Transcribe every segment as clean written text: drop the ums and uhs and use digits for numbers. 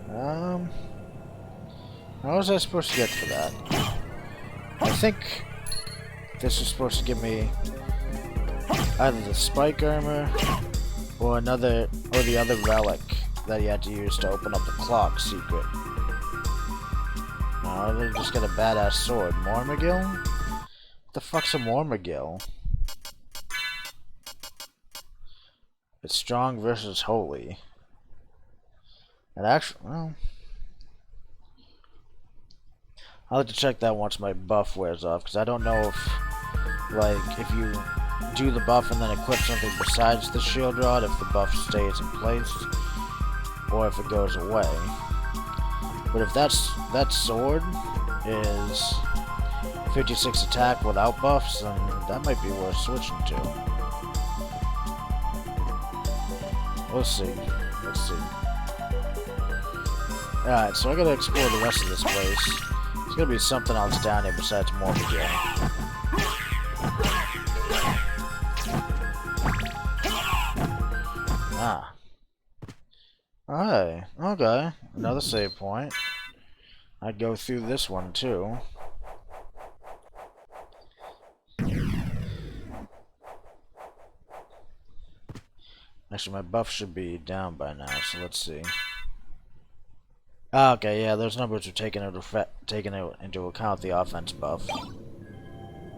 How was I supposed to get for that? I think this is supposed to give me either the spike armor or the other relic that you had to use to open up the clock secret. No, they just got a badass sword. Mormagil? What the fuck's a Mormagil? It's strong versus holy. And actually, well, I'll have to check that once my buff wears off, because I don't know if, like, if you do the buff and then equip something besides the shield rod, if the buff stays in place, or if it goes away. But if that sword is 56 attack without buffs, then that might be worth switching to. We'll see. Let's see. Alright, so I gotta explore the rest of this place. There's gonna be something else down here besides Mormagil. Ah. Alright, okay. Another save point. I'd go through this one too. Actually, my buff should be down by now, so let's see. Okay, yeah, those numbers are taking into account the offense buff.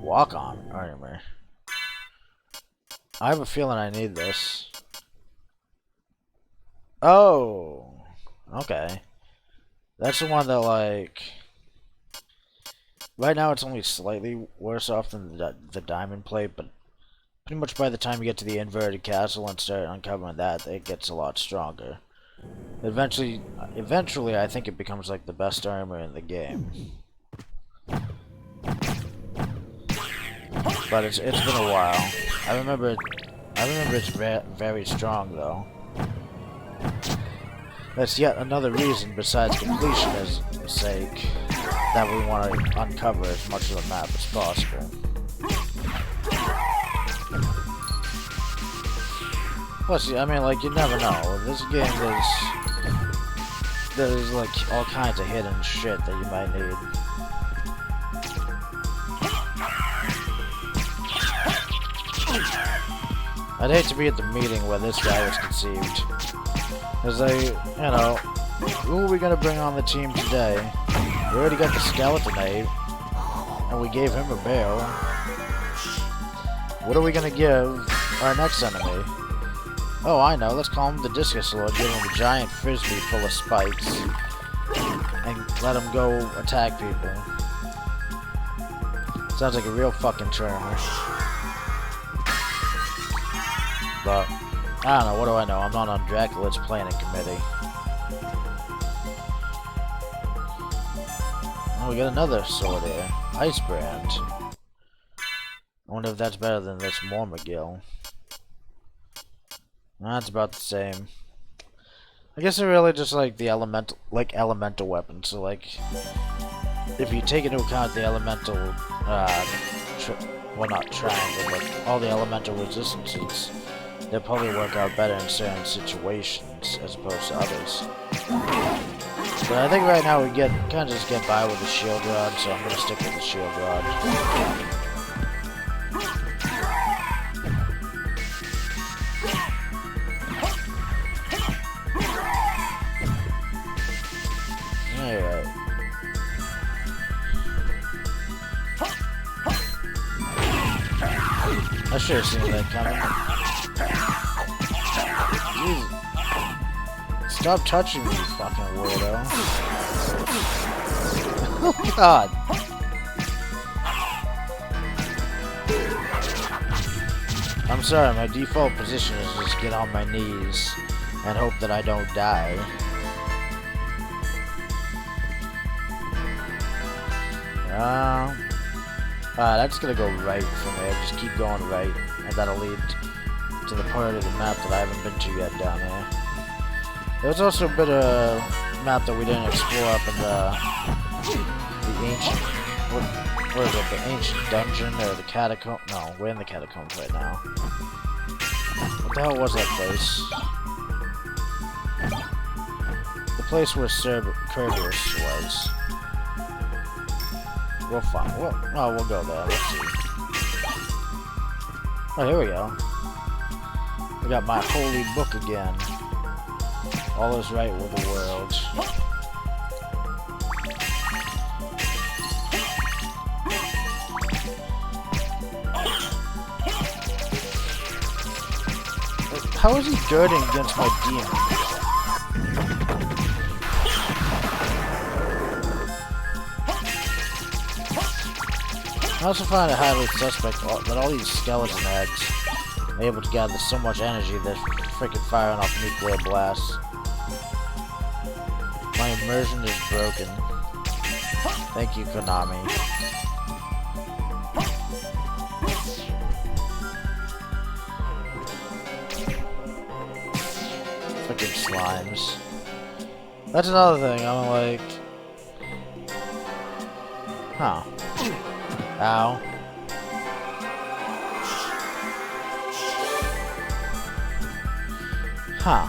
Walk on armor. I have a feeling I need this. Oh, okay. That's the one that, like, right now it's only slightly worse off than the diamond plate, but pretty much by the time you get to the inverted castle and start uncovering that, it gets a lot stronger. Eventually, I think it becomes like the best armor in the game. But it's been a while. I remember it's very strong though. That's yet another reason, besides completion's sake, that we want to uncover as much of the map as possible. Plus, I mean, like, you never know. This game there's like all kinds of hidden shit that you might need. I'd hate to be at the meeting where this guy was conceived. Because you know, who are we gonna bring on the team today? We already got the skeleton ape, and we gave him a barrel. What are we gonna give our next enemy? Oh, I know. Let's call him the Discus Lord. Give him a giant frisbee full of spikes, and let him go attack people. Sounds like a real fucking charmer. But I don't know. What do I know? I'm not on Dracula's planning committee. Oh, we got another sword here. Ice Brand. I wonder if that's better than this Mormagil. That's about the same. I guess they're really just like the elemental weapons. So like, if you take into account the elemental, well, not triangle, but all the elemental resistances, they'll probably work out better in certain situations as opposed to others. But I think right now we kind of just get by with the shield rod, so I'm gonna stick with the shield rod. Alright. I should have seen that coming. Jeez. Stop touching me, you fucking weirdo. Oh god. I'm sorry, my default position is just get on my knees and hope that I don't die. That's gonna go right from there. Just keep going right, and that'll lead to the part of the map that I haven't been to yet down here. There's also a bit of map that we didn't explore up in the ancient, what is it, the ancient dungeon, or the catacomb? No, we're in the catacombs right now. What the hell was that place? The place where Cerberus was. We'll find. We'll go there. Let's see. Oh, here we go. I got my holy book again. All is right with the world. How is he girding against my demon? I also find it highly suspect that all these skeleton heads are able to gather so much energy they're freaking firing off nuclear blasts. My immersion is broken. Thank you, Konami. Freaking slimes. That's another thing, I'm like... Huh. Ow. Huh.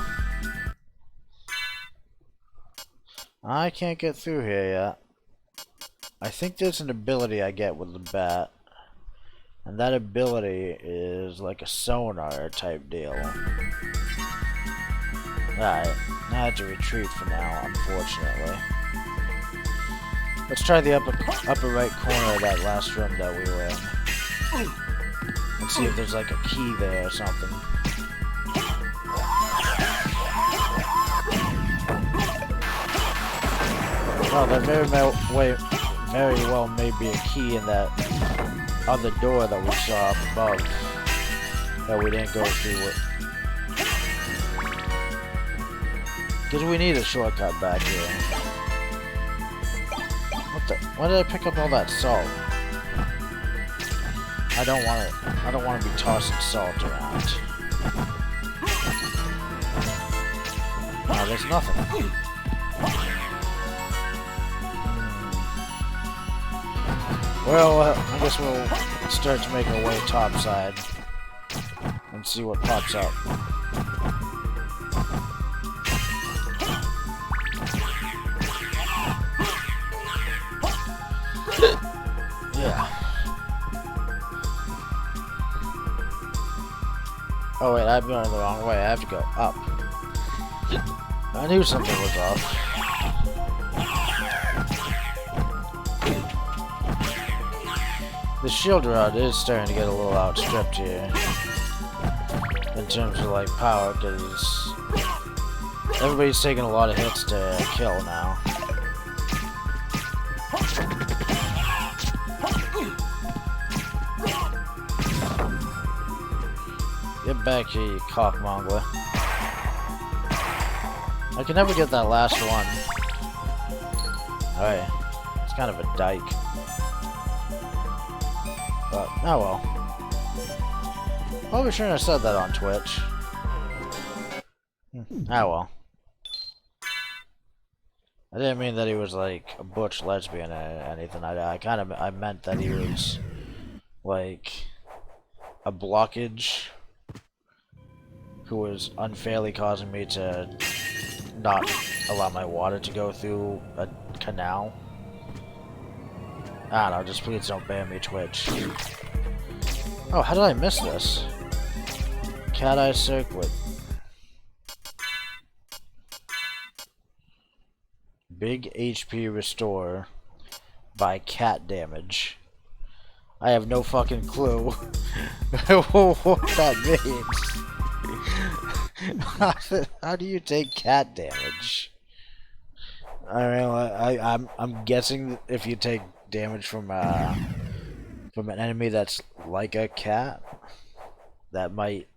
I can't get through here yet. I think there's an ability I get with the bat. And that ability is like a sonar type deal. Alright, I have to retreat for now, unfortunately. Let's try the upper right corner of that last room that we were in. Let's see if there's like a key there or something. Oh, there very well may be a key in that other door that we saw up above that we didn't go through it. Because we need a shortcut back here. Why did I pick up all that salt? I don't want to be tossing salt around. Oh, there's nothing. Well, I guess we'll start to make our way topside and see what pops up. Yeah. Oh wait, I'm going the wrong way. I have to go up. I knew something was off. The shield rod is starting to get a little outstripped here. In terms of like power, because everybody's taking a lot of hits to kill now. Get back here, you cockmonger. I can never get that last one. Alright. It's kind of a dyke. But, oh well. Probably shouldn't have said that on Twitch. Oh well. I didn't mean that he was like a butch lesbian or anything. I meant that he was like a blockage who was unfairly causing me to not allow my water to go through a canal. I don't know, just please don't ban me, Twitch. Oh, how did I miss this? Cat Eye Circlet. Big HP restore by cat damage. I have no fucking clue what that means. How do you take cat damage? I mean, I'm guessing if you take damage from an enemy that's like a cat, that might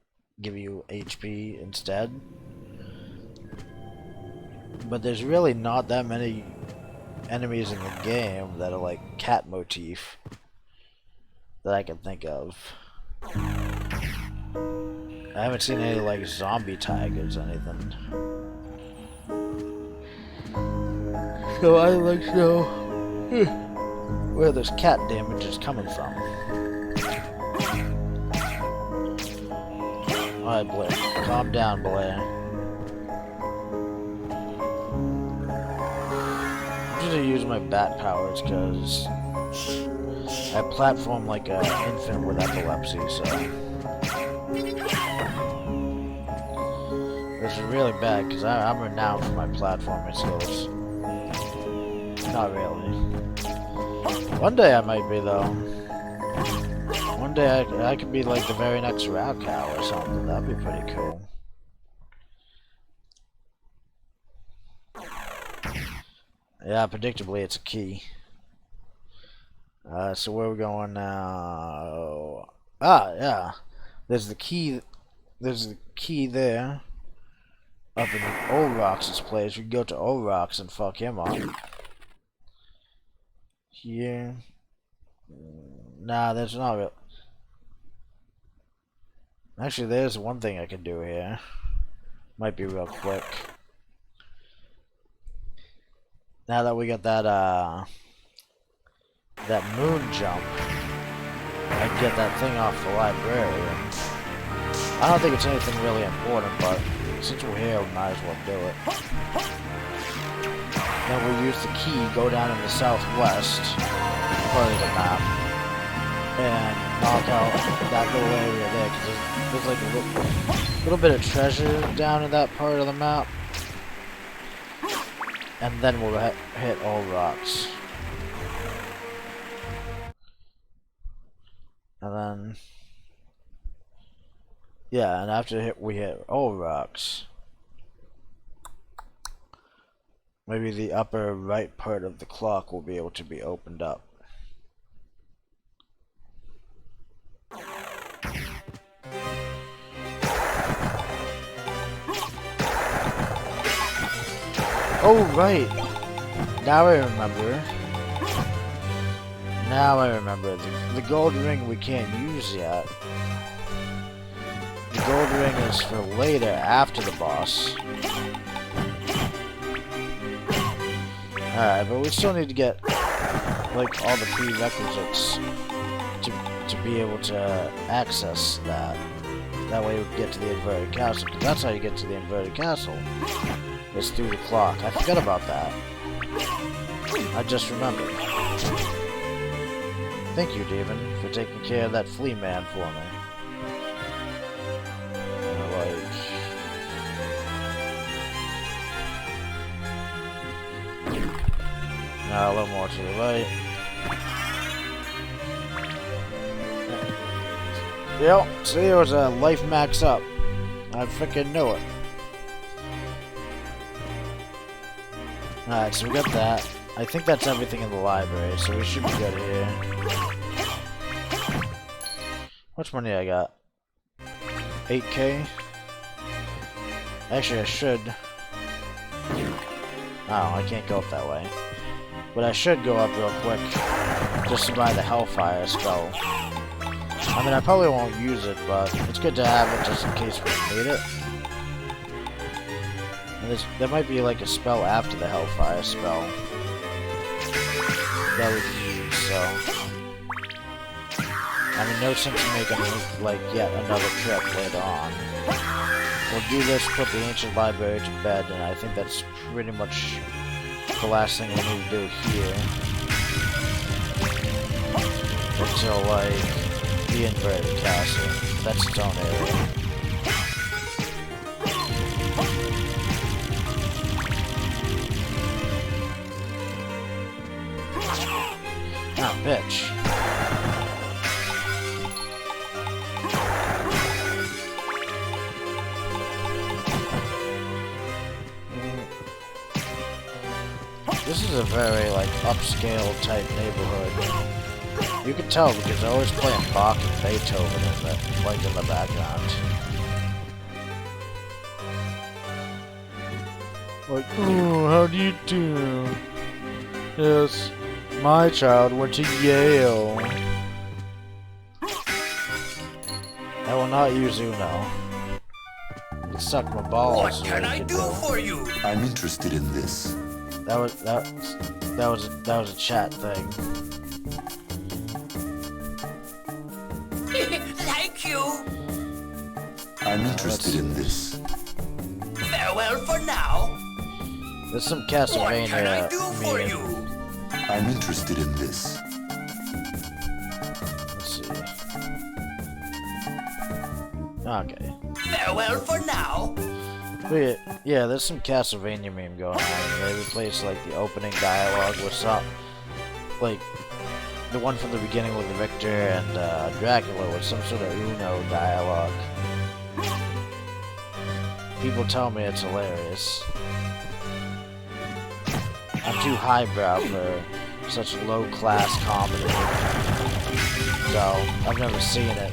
give you HP instead. But there's really not that many enemies in the game that are like cat motif that I can think of. I haven't seen any like zombie tigers or anything. So I like to know where this cat damage is coming from. Alright, Blair. Calm down, Blair. usually use my bat powers because I platform like an infant with epilepsy, so. Which is really bad because I'm renowned for my platforming skills. Not really. One day I might be though. One day I could be like the very next Rao Cow or something. That'd be pretty cool. Yeah, predictably it's a key. So where are we going now? Ah, yeah. There's the key. There's the key there. Up in Old Rox's place. We can go to Old Rox and fuck him up. Here. Nah, there's not real. Actually, there's one thing I can do here. Might be real quick. Now that we got that that moon jump, I can get that thing off the librarian. I don't think it's anything really important, but since we're here, we might as well do it. Then we'll use the key, go down in the southwest part of the map, and knock out that little area there, because there's like a little bit of treasure down in that part of the map. And then we'll hit Old Rox. And then... yeah, and after we hit Old Rox, maybe the upper right part of the clock will be able to be opened up. Oh, right! Now I remember. Now I remember. The gold ring we can't use yet. The gold ring is for later, after the boss. Alright, but we still need to get, like, all the prerequisites to be able to access that. That way we can get to the inverted castle, because that's how you get to the inverted castle. It's through the clock. I forgot about that. I just remembered. Thank you, Demon, for taking care of that flea man for me. Now a little more to the right. Yep, see, it was a life max up. I freaking knew it. Alright, so we got that. I think that's everything in the library, so we should be good here. How much money I got? 8K? Actually, I should. Oh, I can't go up that way. But I should go up real quick, just to buy the Hellfire spell. I mean, I probably won't use it, but it's good to have it just in case we need it. And there might be like a spell after the Hellfire spell that we can use, so... I mean, no sense in making like yet another trip later on. We'll do this, put the Ancient Library to bed, and I think that's pretty much the last thing we need to do here. Until, like, the Inverted Castle. That's its own area. Oh, bitch. This is a very, like, upscale type neighborhood. You can tell because they're always playing Bach and Beethoven in the, like, in the background. Like, oh, how do you do? Yes, my child went to Yale. I will not use Uno. You suck my balls. What can I do for you? I'm interested in this. That was a chat thing. Thank you. I'm interested in this. Farewell for now. There's some What can I Castlevania do for meme you? I'm interested in this. Let's see. Okay. Farewell for now. But yeah, there's some Castlevania meme going on. They replace like the opening dialogue with some, like the one from the beginning with Victor and Dracula with some sort of Uno dialogue. People tell me it's hilarious. I'm too highbrow for such low-class comedy, so I've never seen it.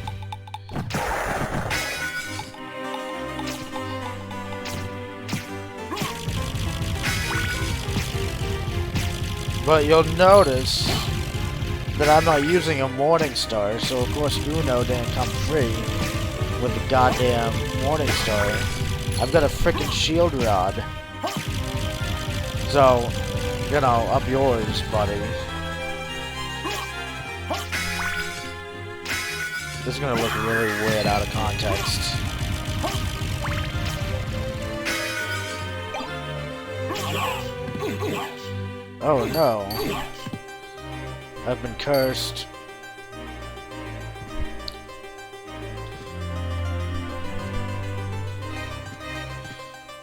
But you'll notice that I'm not using a Morning Star, so of course Uno didn't come free with the goddamn Morning Star. I've got a frickin' shield rod. So, you know, up yours, buddy. This is gonna look really weird out of context. Oh no. I've been cursed.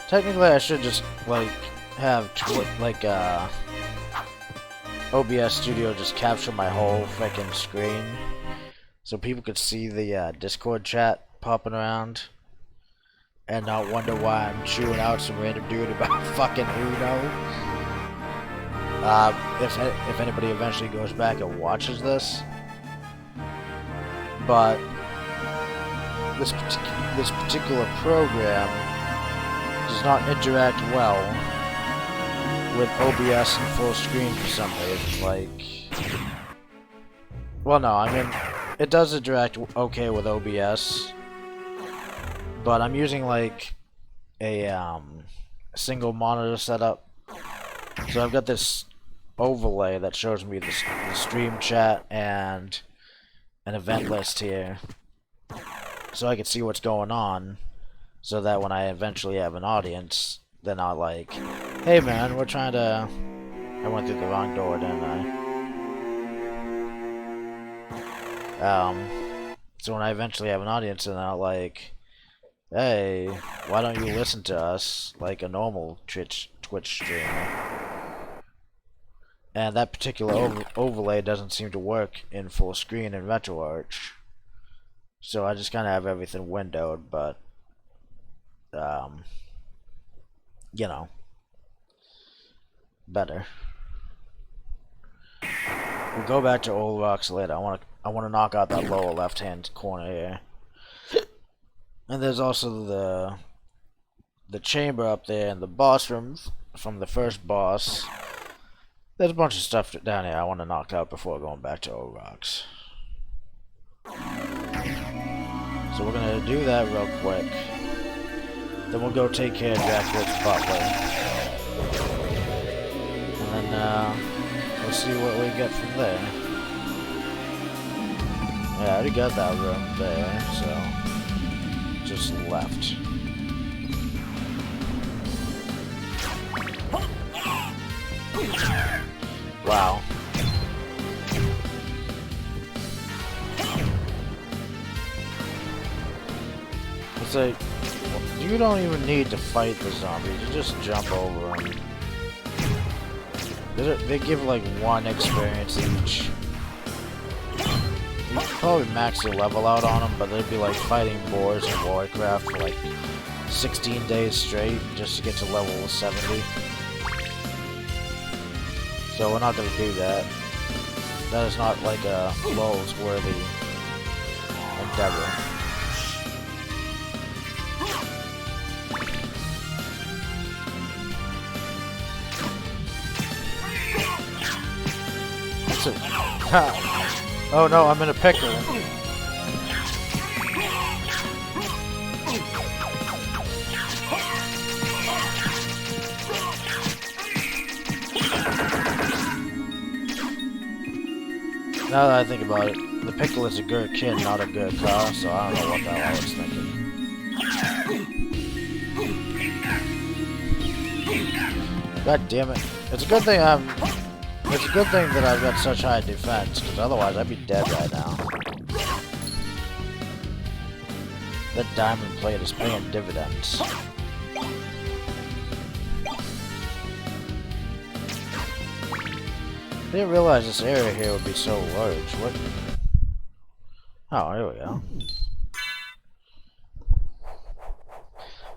Technically I should just like have OBS Studio just capture my whole freaking screen so people could see the Discord chat popping around and not wonder why I'm chewing out some random dude about fucking Uno. If anybody eventually goes back and watches this, but this particular program does not interact well with OBS in full screen for some reason. Like, well, no, I mean it does interact okay with OBS, but I'm using like a single monitor setup, so I've got this overlay that shows me the stream chat and an event list here, so I can see what's going on, so that when I eventually have an audience, they're not like, hey man, we're trying to... I went through the wrong door, didn't I? So when I eventually have an audience, they're not like, hey, why don't you listen to us like a normal Twitch streamer? And that particular overlay doesn't seem to work in full screen in RetroArch. So I just kind of have everything windowed, but, you know, better. We'll go back to Old Rocks later. I want to knock out that lower left-hand corner here. And there's also the chamber up there and the boss room from the first boss. There's a bunch of stuff down here I want to knock out before going back to Old Rocks. So we're going to do that real quick. Then we'll go take care of Dracula's butler. And then we'll see what we get from there. Yeah, I already got that room there, so just left. Wow. It's like, you don't even need to fight the zombies, you just jump over them. They give like 1 experience each. You could probably max your level out on them, but they'd be like fighting boars in Warcraft for like 16 days straight just to get to level 70. So we're not going to do that. That is not like a Lowell's-worthy endeavor. Oh no, I'm in a pickle. Now that I think about it, the pickle is a good kid, not a good car, so I don't know what the hell I was thinking. God damn it. It's a good thing It's a good thing that I've got such high defense, because otherwise I'd be dead right now. That diamond plate is paying dividends. I didn't realize this area here would be so large. What? Oh, here we go.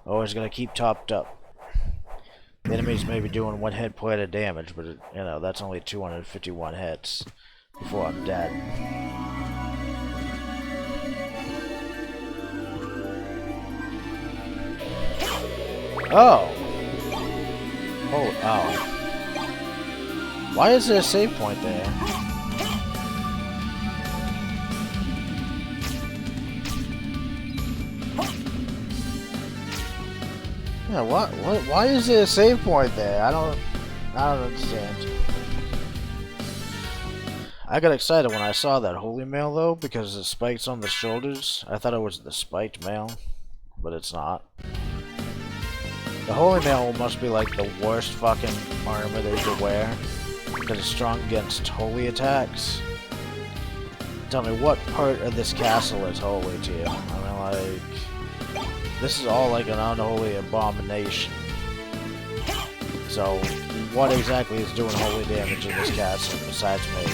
Always gonna keep topped up. The enemies may be doing 1 hit point of damage, but you know, that's only 251 hits before I'm dead. Oh! Oh. Why is there a save point there? Yeah, why is there a save point there? I don't understand. I got excited when I saw that holy mail though, because the spikes on the shoulders. I thought it was the spiked mail, but it's not. The holy mail must be like the worst fucking armor that you could wear, because it's strong against holy attacks. Tell me, what part of this castle is holy to you? I mean, like, this is all like an unholy abomination. So, what exactly is doing holy damage in this castle besides me?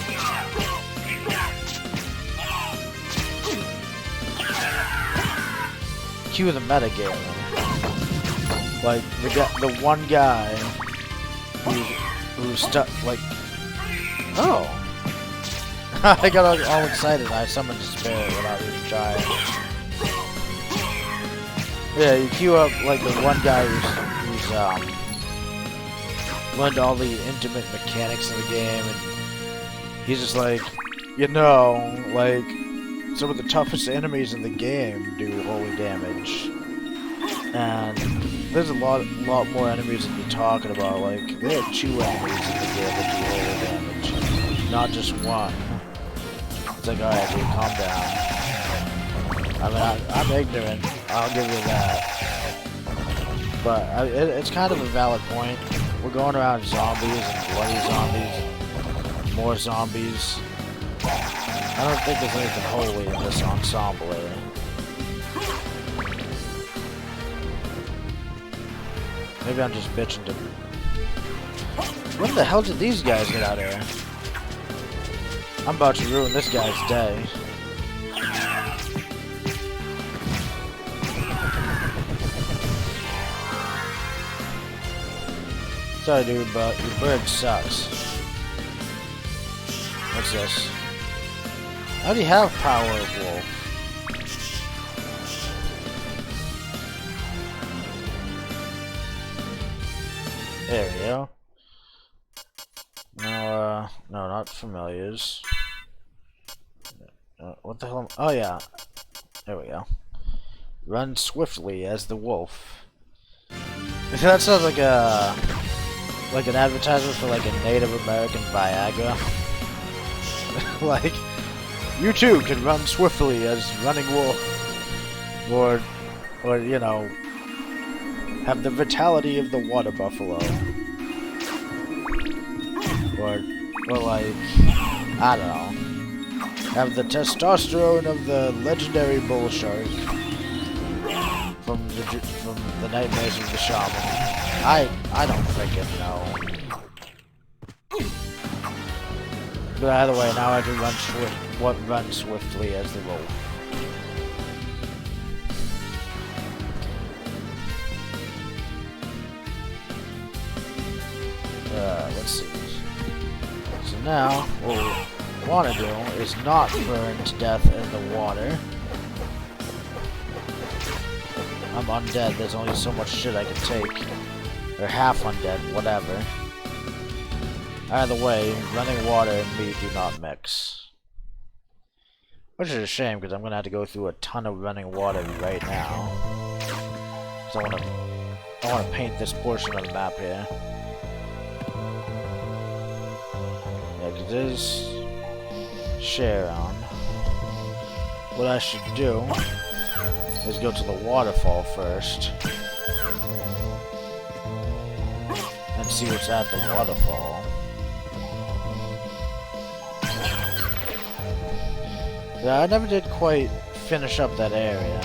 Cue the metagame. Like the one guy who's stuck. Like, oh, I got all excited. I summoned despair without even trying. Yeah, you queue up like the one guy who's learned all the intimate mechanics of the game, and he's just like, you know, like some of the toughest enemies in the game do holy damage, and there's a lot more enemies that you're talking about. Like, there are 2 enemies in the game that do holy damage, not just one. It's like, alright, dude, calm down. I mean, I'm ignorant, I'll give you that. But it's kind of a valid point. We're going around zombies and bloody zombies and more zombies. I don't think there's anything holy in this ensemble area. Maybe I'm just bitching to... When the hell did these guys get out of here? I'm about to ruin this guy's day. Sorry dude, but your bird sucks. What's this? How do you have power of wolf? There we go. No, no, not familiars. What the hell? Oh yeah. There we go. Run swiftly as the wolf. That sounds like an advertisement for like a Native American Viagra. Like, you too can run swiftly as running wolf, or you know, have the vitality of the water buffalo, or like, I don't know, have the testosterone of the legendary bull shark from the Nightmares of the Shaman. I don't freaking know. But either way, now I can run swiftly as the wolf. Let's see. So now, what we want to do is not burn to death in the water. I'm undead, there's only so much shit I can take. Or half undead, whatever. Either way, running water and me do not mix. Which is a shame, because I'm going to have to go through a ton of running water right now. So I want to paint this portion of the map here. Yeah, because there's Sharon. What I should do is go to the waterfall first. And see what's at the waterfall. Yeah, I never did quite finish up that area.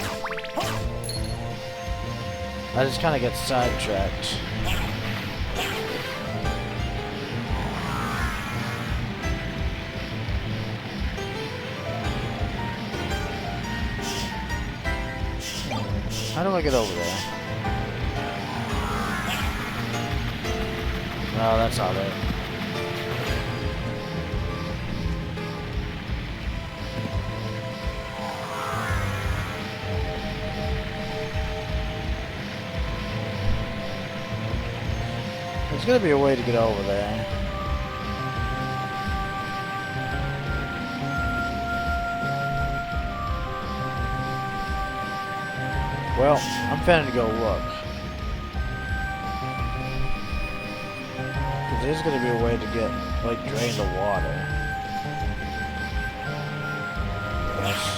I just kind of get sidetracked. How do I get over there? No, that's not it. There's gonna be a way to get over there. Well, I'm planning to go look. Cause there's gonna be a way to get, like, drain the water. Yes.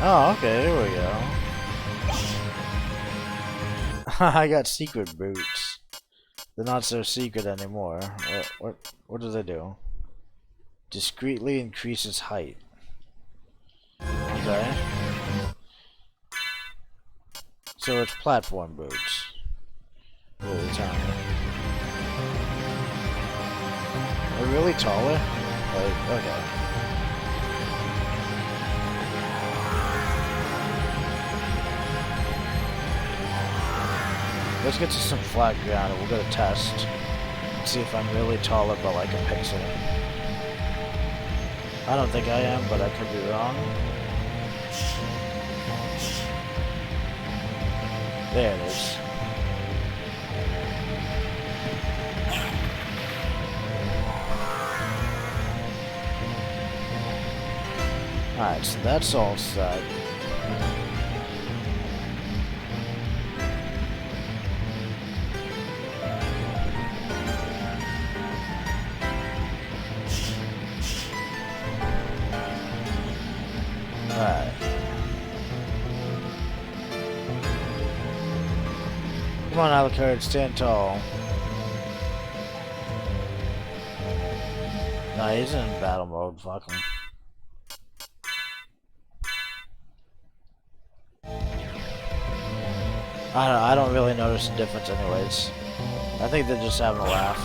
Oh, okay, here we go. I got secret boots. They're not so secret anymore. What do they do? Discreetly increases height. Okay. So it's platform boots. Really tiny. They're really taller? Like, okay. Let's get to some flat ground and we'll go to test. See if I'm really taller by like a pixel. I don't think I am, but I could be wrong. There it is. Alright, so that's all set. Alright. Come on, Alucard, stand tall. Nah, he's in battle mode, fuck him. I don't really notice the difference anyways. I think they're just having a laugh.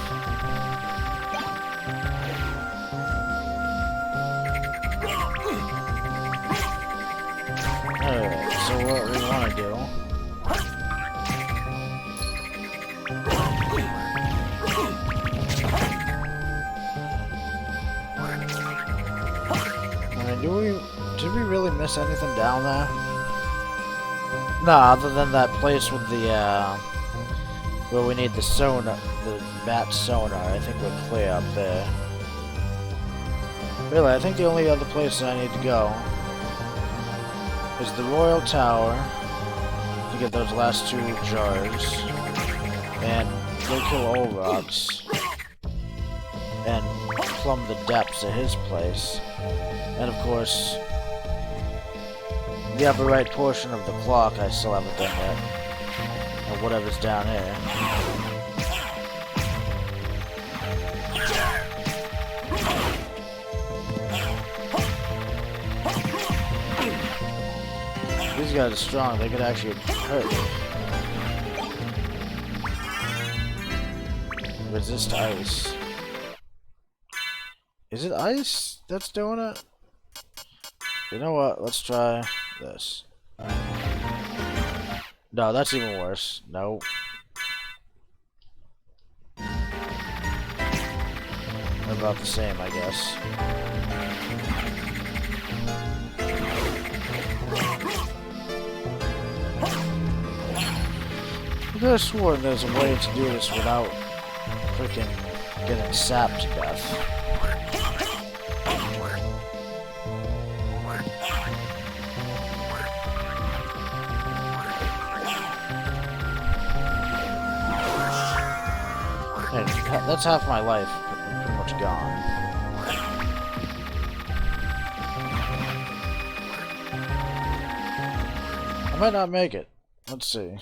Alright, so what we want to do... I mean, did we really miss anything down there? Nah, other than that place with the, where we need the sonar, the bat sonar. I think we're clear up there. Really, I think the only other place I need to go is the Royal Tower to get those last 2 jars, and go kill Olrox, and plumb the depths at his place, and of course, the upper right portion of the clock I still haven't done yet, or whatever's down here. These guys are strong, they could actually hurt. Resist ice. Is it ice that's doing it? You know what? Let's try this. No, that's even worse. Nope. They're about the same, I guess. I could have sworn there's a way to do this without freaking getting sapped to death. That's half my life pretty much gone. I might not make it. Let's see.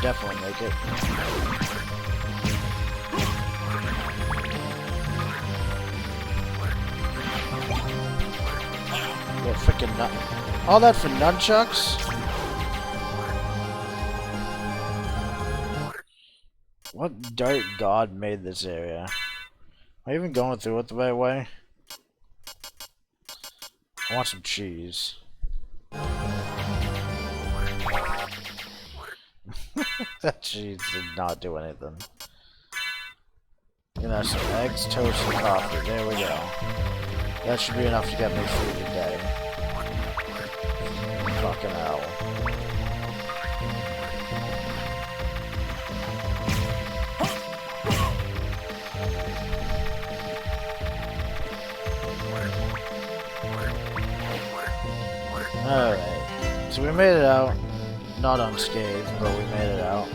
definitely make it. Yeah, freaking nut. All that for nunchucks? What dark god made this area? Am I even going through it the right way? I want some cheese. That cheese did not do anything. You know, some eggs, toast, and coffee. There we go. That should be enough to get me through the day. Fucking hell. Alright. So we made it out. Not unscathed, but we made it out.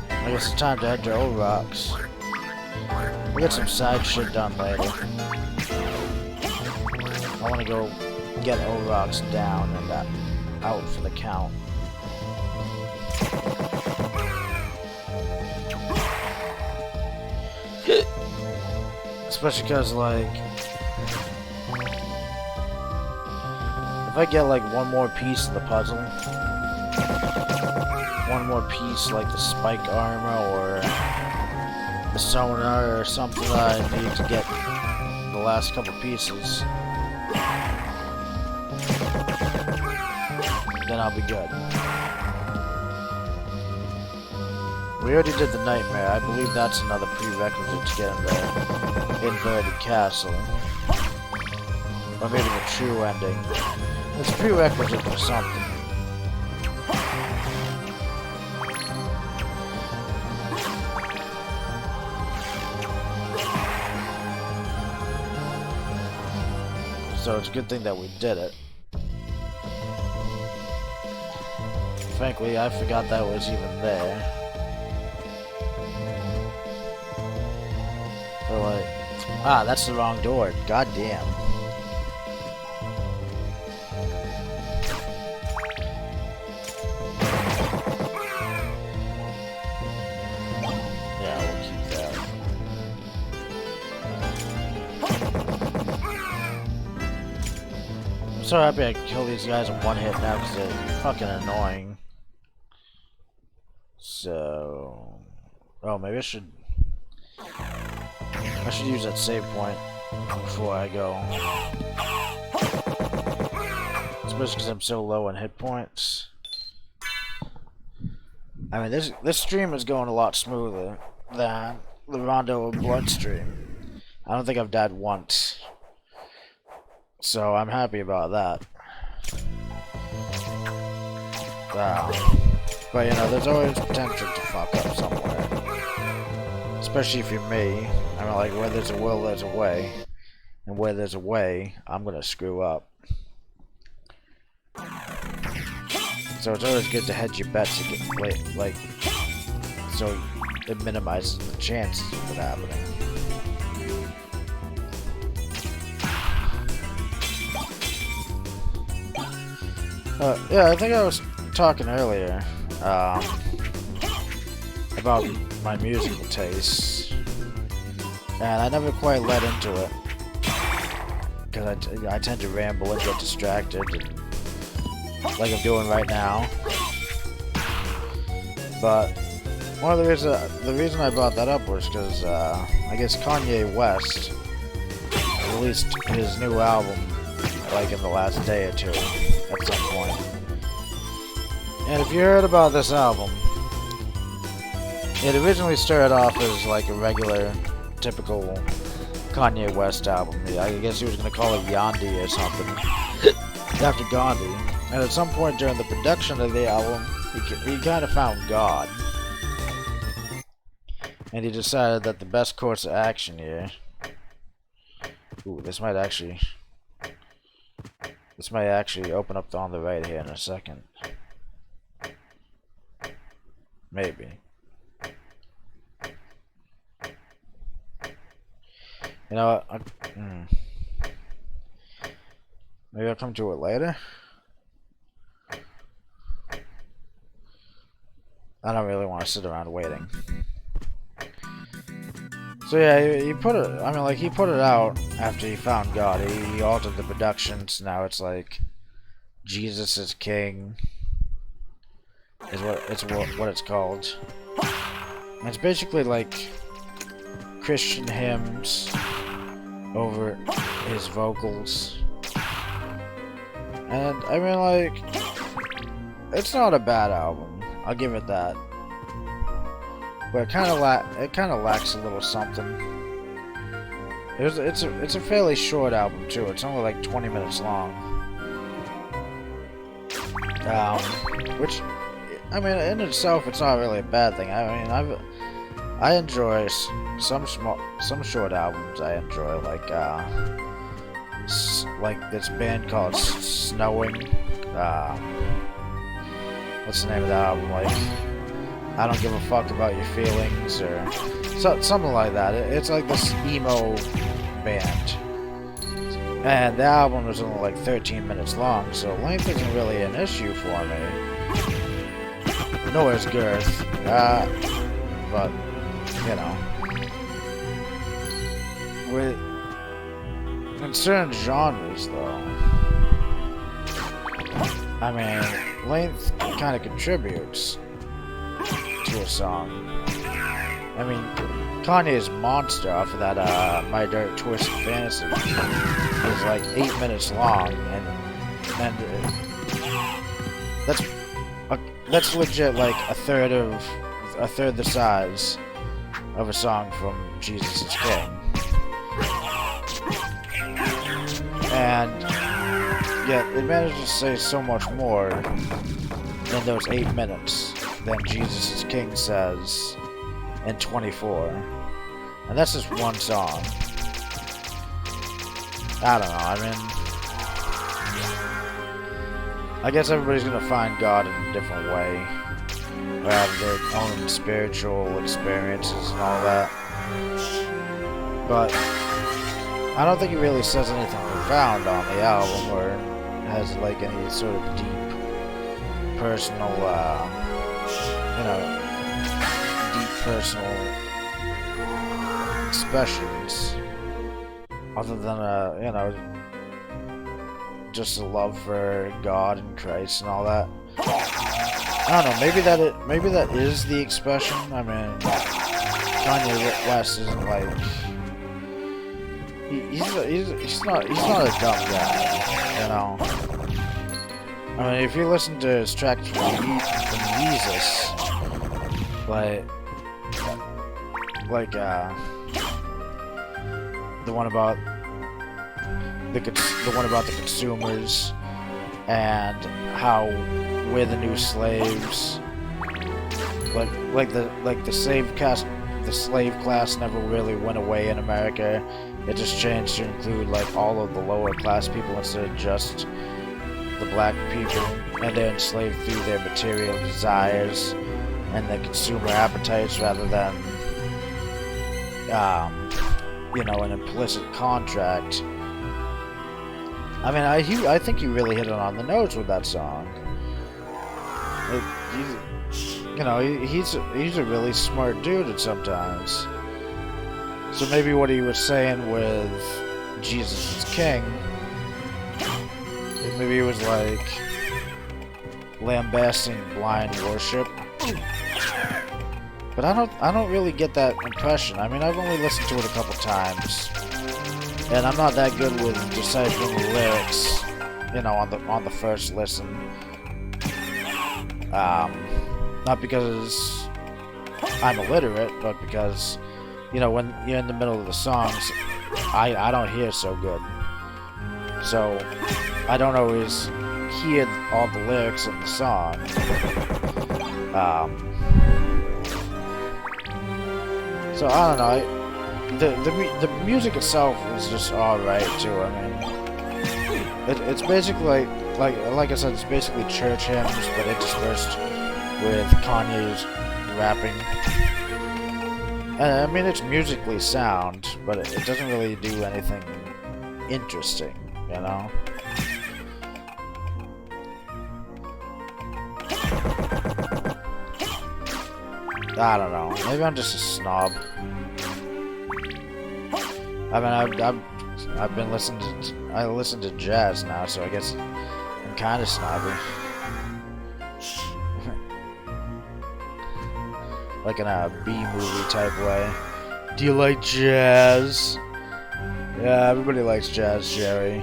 I guess it's time to head to Old Rocks. We'll get some side shit done later. I want to go get Old Rocks down and out for the count. Especially because, like, if I get, like, one more piece of the puzzle, one more piece, like the spike armor or the sonar or something that I need to get the last couple pieces, then I'll be good. We already did the nightmare. I believe that's another prerequisite to get in the inverted castle. Or maybe the true ending. It's a prerequisite for something. So it's a good thing that we did it. Frankly, I forgot that was even there. Or like, ah, that's the wrong door. God damn. Yeah, we'll keep that. I'm so happy I can kill these guys in one hit now because they're fucking annoying. So, oh, maybe I should use that save point before I go. Especially because I'm so low on hit points. I mean, this stream is going a lot smoother than the Rondo of Blood stream. I don't think I've died once. So I'm happy about that. But you know, there's always potential to fuck up somewhere. Especially if you're me. I mean, like, where there's a will, there's a way. And where there's a way, I'm gonna screw up. So it's always good to hedge your bets to get, like, so it minimizes the chances of it happening. Yeah, I think I was talking earlier about my musical tastes, and I never quite let into it because I tend to ramble and get distracted, like I'm doing right now. But one of the reason I brought that up was because I guess Kanye West released his new album like in the last day or two at some point. And if you heard about this album, it originally started off as like a regular, typical Kanye West album. I guess he was going to call it Yandi or something, after Gandhi. And at some point during the production of the album, he kind of found God. And he decided that the best course of action here... Ooh, this might actually open up on the right here in a second. Maybe. You know what? Maybe I'll come to it later. I don't really want to sit around waiting. So yeah, he put it. I mean, like he put it out after he found God. He altered the productions. Now it's like Jesus is King. Is what it's called. And it's basically like Christian hymns over his vocals. And I mean, like, it's not a bad album. I'll give it that. But it kind of lacks a little something. It's a fairly short album too. It's only like 20 minutes long. Which, I mean, in itself, it's not really a bad thing. I mean, I enjoy some short albums. I enjoy like this band called Snowing. What's the name of that album? Like, I Don't Give a Fuck About Your Feelings, or something like that. It's like this emo band. And the album was only like 13 minutes long, so length isn't really an issue for me. Nor is girth. But, you know. In certain genres, though, I mean, length kind of contributes to a song. I mean, Kanye's Monster off of that My Dark Twisted Fantasy is like 8 minutes long, and that's legit like a third the size of a song from Jesus is King. And yet it manages to say so much more in those 8 minutes than Jesus is King says in 24. And that's just one song. I don't know, I mean, I guess everybody's gonna find God in a different way, or have their own spiritual experiences and all that. But I don't think he really says anything profound on the album, or has like any sort of deep personal, deep personal expressions, other than just a love for God and Christ and all that. I don't know. Maybe that is the expression. I mean, Kanye West isn't like he's not a dumb guy, you know. I mean, if you listen to his tracks from Jesus, the one about the consumers and how we're the new slaves, like the slave class never really went away in America. It just changed to include like all of the lower class people instead of just the black people, and they're enslaved through their material desires and their consumer appetites rather than an implicit contract. I mean, I think you really hit it on the nose with that song. He's a really smart dude at sometimes. So maybe what he was saying with Jesus is King, maybe he was like lambasting blind worship. But I don't really get that impression. I mean, I've only listened to it a couple times, and I'm not that good with deciphering the lyrics, on the first listen. Not because I'm illiterate, but because, when you're in the middle of the songs, I don't hear so good. So I don't always hear all the lyrics in the song. So I don't know. The music itself is just alright too. I mean, it's basically like I said, it's basically church hymns, but interspersed with Kanye's rapping. And I mean, it's musically sound, but it doesn't really do anything interesting, I don't know. Maybe I'm just a snob. I mean, I've been listening to... I listen to jazz now, so I guess I'm kind of snobby. Like in a B-movie type way. Do you like jazz? Yeah, everybody likes jazz, Jerry.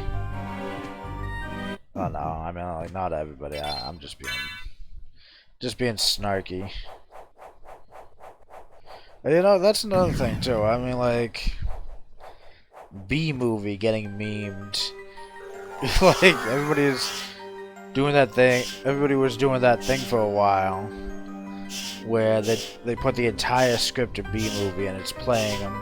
Oh no, I mean, like, not everybody. I'm just being snarky. You know, that's another thing too. I mean, like, B-movie getting memed. Like, everybody's doing that thing. Everybody was doing that thing for a while, where they put the entire script of B-movie and it's playing them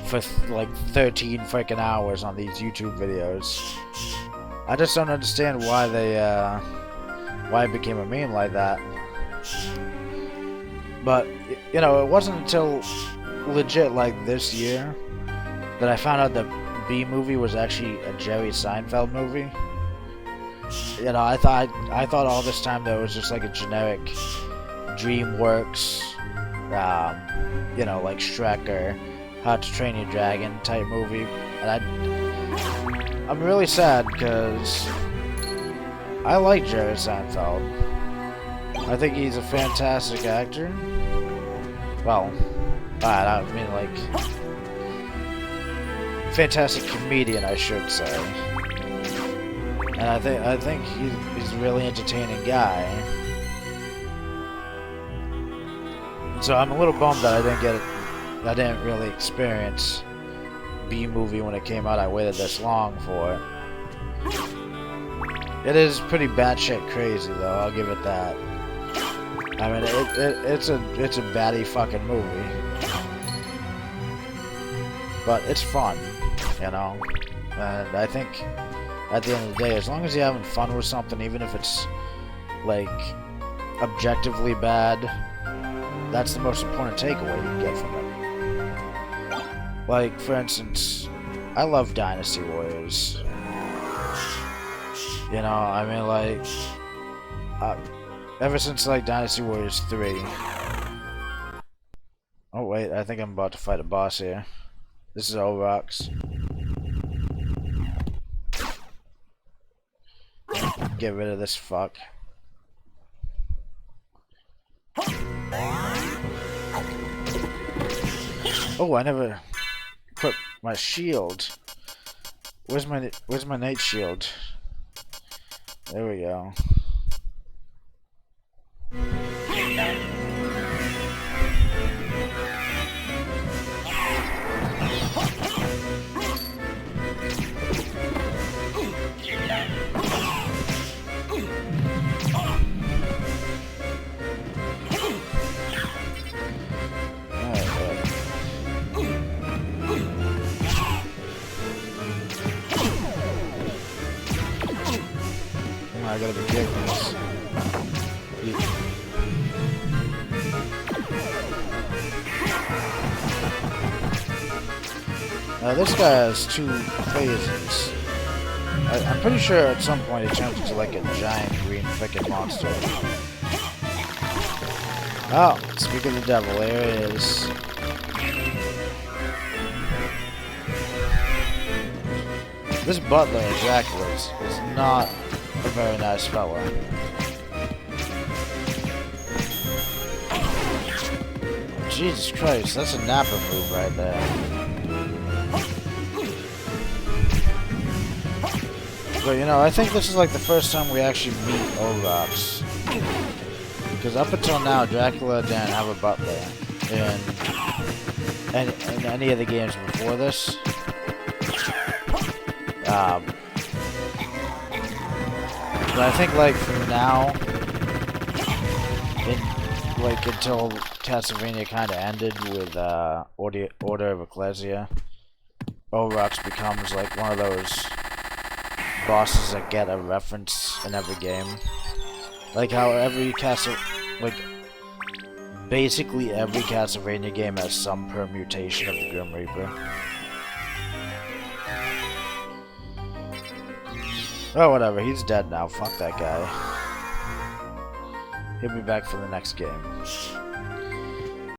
for like 13 freaking hours on these YouTube videos. I just don't understand why why it became a meme like that. But you know, it wasn't until legit like this year that I found out that B-movie was actually a Jerry Seinfeld movie. You know, I thought all this time that it was just like a generic DreamWorks, you know, like Shrek or How to Train Your Dragon type movie, and I'm really sad because I like Jerry Seinfeld. I think he's a fantastic actor. Well, I mean, like, fantastic comedian, I should say. And I think he's a really entertaining guy. So I'm a little bummed that I didn't really experience B-movie when it came out. I waited this long for it. It is pretty batshit crazy, though. I'll give it that. I mean, it's a batty fucking movie, but it's fun, you know. And I think at the end of the day, as long as you're having fun with something, even if it's like objectively bad, that's the most important takeaway you can get from it. Like, for instance, I love Dynasty Warriors. You know, I mean, like, ever since, like, Dynasty Warriors 3. Oh, wait, I think I'm about to fight a boss here. This is Orox. Get rid of this fuck. Oh, I never equipped my shield. Where's my night shield? There we go. I gotta be careful this. Now this guy has 2 phases. I'm pretty sure at some point he turns into like a giant green frickin' monster. Oh, speak of the devil, there it is. This butler, Dracula, is not a very nice fella. Jesus Christ, that's a Nappa move right there. But you know, I think this is like the first time we actually meet Orox. Because up until now, Dracula didn't have a butler in any of the games before this. But I think, like, from now, until Castlevania kind of ended with Order of Ecclesia, Orox becomes like one of those bosses that get a reference in every game. Like how basically every Castlevania game has some permutation of the Grim Reaper. Oh, whatever, he's dead now. Fuck that guy. He'll be back for the next game.